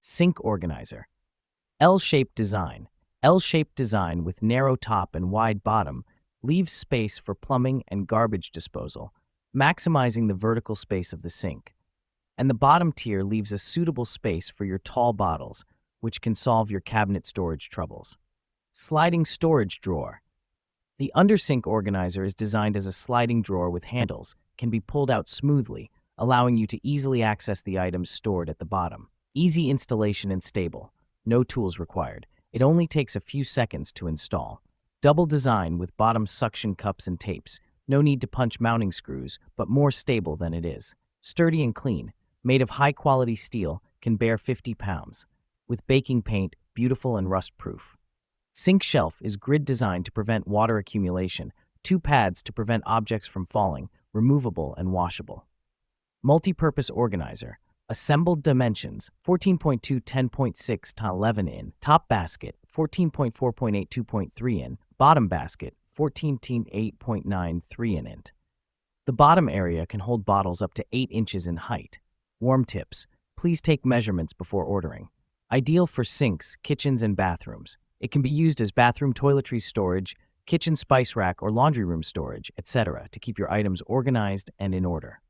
Sink organizer. L-shaped design. L-shaped design with narrow top and wide bottom leaves space for plumbing and garbage disposal, maximizing the vertical space of the sink. And the bottom tier leaves a suitable space for your tall bottles, which can solve your cabinet storage troubles. Sliding storage drawer. The undersink organizer is designed as a sliding drawer with handles, can be pulled out smoothly, allowing you to easily access the items stored at the bottom. Easy installation and stable. No tools required. It only takes a few seconds to install. Double design with bottom suction cups and tapes. No need to punch mounting screws, but more stable than it is. Sturdy and clean. Made of high-quality steel, can bear 50 pounds. With baking paint, beautiful and rust-proof. Sink shelf is grid designed to prevent water accumulation. 2 pads to prevent objects from falling, removable and washable. Multi-purpose organizer. Assembled dimensions, 14.2 10.6 to 11 in. Top basket, 14.4.8 2.3 in. Bottom basket, 14.8.9 in. The bottom area can hold bottles up to 8 inches in height. Warm tips. Please take measurements before ordering. Ideal for sinks, kitchens, and bathrooms. It can be used as bathroom toiletries storage, kitchen spice rack or laundry room storage, etc. to keep your items organized and in order.